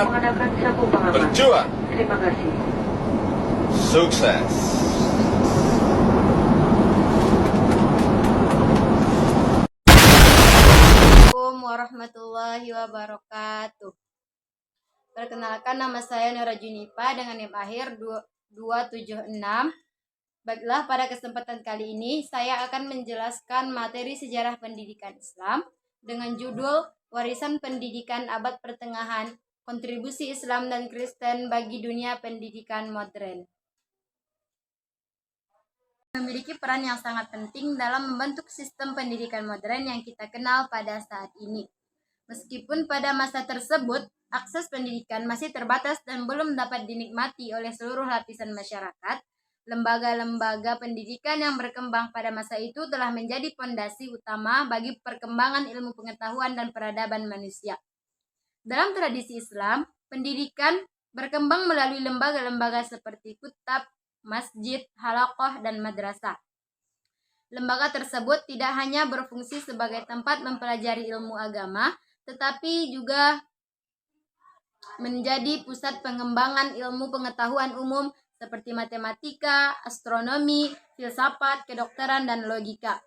semangat, berjuang. Terima kasih. Sukses. Assalamualaikum warahmatullahi wabarakatuh. Perkenalkan, nama saya Nora Junipa dengan NIM akhir 276. Baiklah, pada kesempatan kali ini saya akan menjelaskan materi sejarah pendidikan Islam dengan judul Warisan Pendidikan Abad Pertengahan, Kontribusi Islam dan Kristen bagi Dunia Pendidikan Modern. Memiliki peran yang sangat penting dalam membentuk sistem pendidikan modern yang kita kenal pada saat ini. Meskipun pada masa tersebut, akses pendidikan masih terbatas dan belum dapat dinikmati oleh seluruh lapisan masyarakat, lembaga-lembaga pendidikan yang berkembang pada masa itu telah menjadi fondasi utama bagi perkembangan ilmu pengetahuan dan peradaban manusia. Dalam tradisi Islam, pendidikan berkembang melalui lembaga-lembaga seperti kutab, masjid, halaqah, dan madrasah. Lembaga tersebut tidak hanya berfungsi sebagai tempat mempelajari ilmu agama, tetapi juga menjadi pusat pengembangan ilmu pengetahuan umum seperti matematika, astronomi, filsafat, kedokteran, dan logika.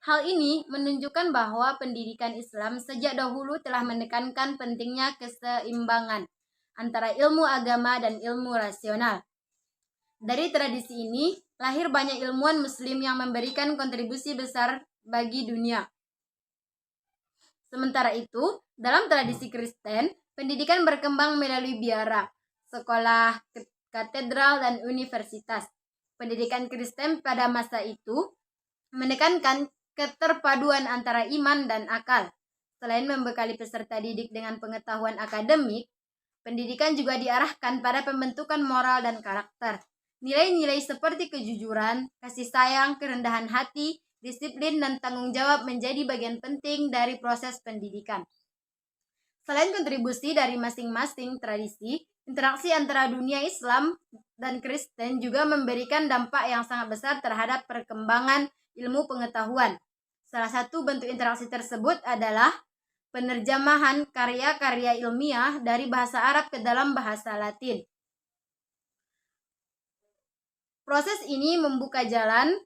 Hal ini menunjukkan bahwa pendidikan Islam sejak dahulu telah menekankan pentingnya keseimbangan antara ilmu agama dan ilmu rasional. Dari tradisi ini, lahir banyak ilmuwan Muslim yang memberikan kontribusi besar bagi dunia. Sementara itu, dalam tradisi Kristen, pendidikan berkembang melalui biara, sekolah, katedral, dan universitas. Pendidikan Kristen pada masa itu menekankan keterpaduan antara iman dan akal. Selain membekali peserta didik dengan pengetahuan akademik, pendidikan juga diarahkan pada pembentukan moral dan karakter. Nilai-nilai seperti kejujuran, kasih sayang, kerendahan hati, disiplin, dan tanggung jawab menjadi bagian penting dari proses pendidikan. Selain kontribusi dari masing-masing tradisi, interaksi antara dunia Islam dan Kristen juga memberikan dampak yang sangat besar terhadap perkembangan ilmu pengetahuan. Salah satu bentuk interaksi tersebut adalah penerjemahan karya-karya ilmiah dari bahasa Arab ke dalam bahasa Latin. Proses ini membuka jalan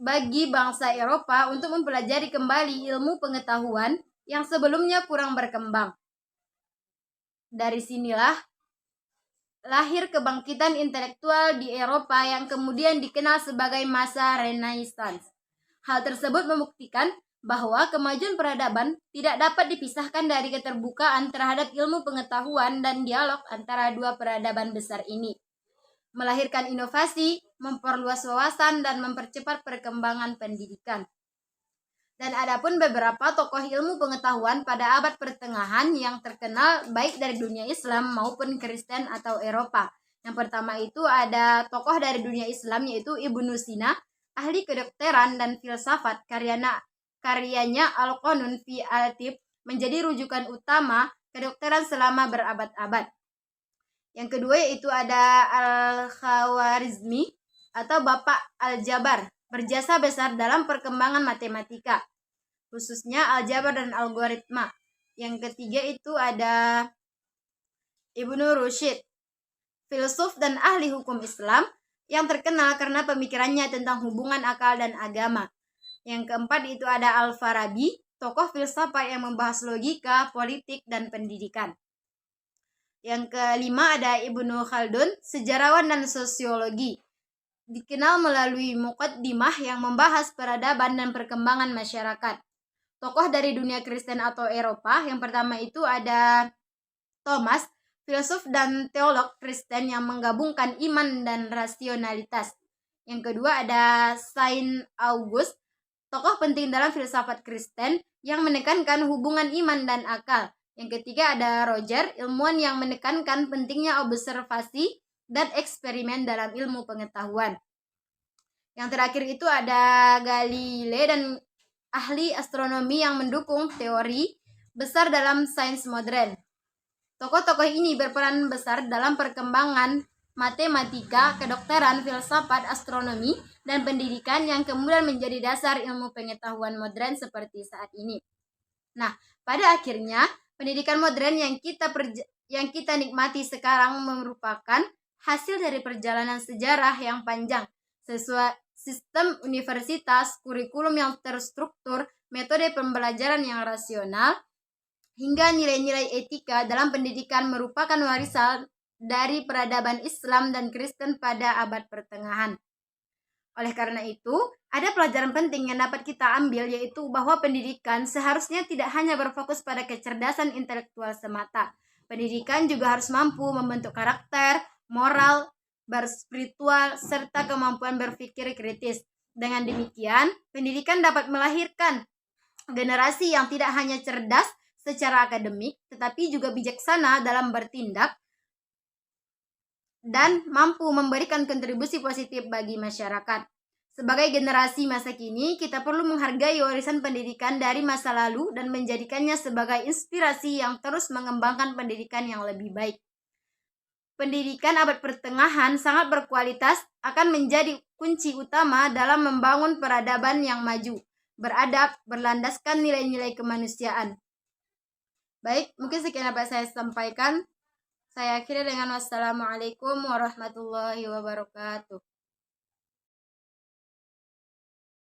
bagi bangsa Eropa untuk mempelajari kembali ilmu pengetahuan yang sebelumnya kurang berkembang. Dari sinilah lahir kebangkitan intelektual di Eropa yang kemudian dikenal sebagai masa Renaissance. Hal tersebut membuktikan bahwa kemajuan peradaban tidak dapat dipisahkan dari keterbukaan terhadap ilmu pengetahuan dan dialog antara dua peradaban besar ini. Melahirkan inovasi, memperluas wawasan, dan mempercepat perkembangan pendidikan. Dan adapun beberapa tokoh ilmu pengetahuan pada abad pertengahan yang terkenal baik dari dunia Islam maupun Kristen atau Eropa. Yang pertama itu ada tokoh dari dunia Islam yaitu Ibnu Sina, ahli kedokteran dan filsafat. Karyanya Al-Qanun fi Al-Tib menjadi rujukan utama kedokteran selama berabad-abad. Yang kedua yaitu ada Al-Khawarizmi atau Bapak Al-Jabar, berjasa besar dalam perkembangan matematika, khususnya aljabar dan algoritma. Yang ketiga itu ada Ibnu Rushd, filsuf dan ahli hukum Islam yang terkenal karena pemikirannya tentang hubungan akal dan agama. Yang keempat itu ada Al-Farabi, tokoh filsafat yang membahas logika, politik, dan pendidikan. Yang kelima ada Ibnu Khaldun, sejarawan dan sosiologi. Dikenal melalui muqaddimah yang membahas peradaban dan perkembangan masyarakat. Tokoh dari dunia Kristen atau Eropa, yang pertama itu ada Thomas, filsuf dan teolog Kristen yang menggabungkan iman dan rasionalitas. Yang kedua ada Saint August, tokoh penting dalam filsafat Kristen yang menekankan hubungan iman dan akal. Yang ketiga ada Roger, ilmuwan yang menekankan pentingnya observasi dan eksperimen dalam ilmu pengetahuan. Yang terakhir itu ada Galilei dan ahli astronomi yang mendukung teori besar dalam sains modern. Tokoh-tokoh ini berperan besar dalam perkembangan matematika, kedokteran, filsafat, astronomi, dan pendidikan yang kemudian menjadi dasar ilmu pengetahuan modern seperti saat ini. Nah, pada akhirnya Pendidikan modern yang kita nikmati sekarang merupakan hasil dari perjalanan sejarah yang panjang. Sesuai sistem universitas, kurikulum yang terstruktur, metode pembelajaran yang rasional, hingga nilai-nilai etika dalam pendidikan merupakan warisan dari peradaban Islam dan Kristen pada abad pertengahan. Oleh karena itu, ada pelajaran penting yang dapat kita ambil, yaitu bahwa pendidikan seharusnya tidak hanya berfokus pada kecerdasan intelektual semata. Pendidikan juga harus mampu membentuk karakter, moral, berspiritual, serta kemampuan berpikir kritis. Dengan demikian, pendidikan dapat melahirkan generasi yang tidak hanya cerdas secara akademik, tetapi juga bijaksana dalam bertindak dan mampu memberikan kontribusi positif bagi masyarakat. Sebagai generasi masa kini, kita perlu menghargai warisan pendidikan dari masa lalu dan menjadikannya sebagai inspirasi yang terus mengembangkan pendidikan yang lebih baik. Pendidikan abad pertengahan sangat berkualitas, akan menjadi kunci utama dalam membangun peradaban yang maju, beradab, berlandaskan nilai-nilai kemanusiaan. Baik, mungkin sekian dapat saya sampaikan. Saya akhiri dengan wassalamualaikum warahmatullahi wabarakatuh.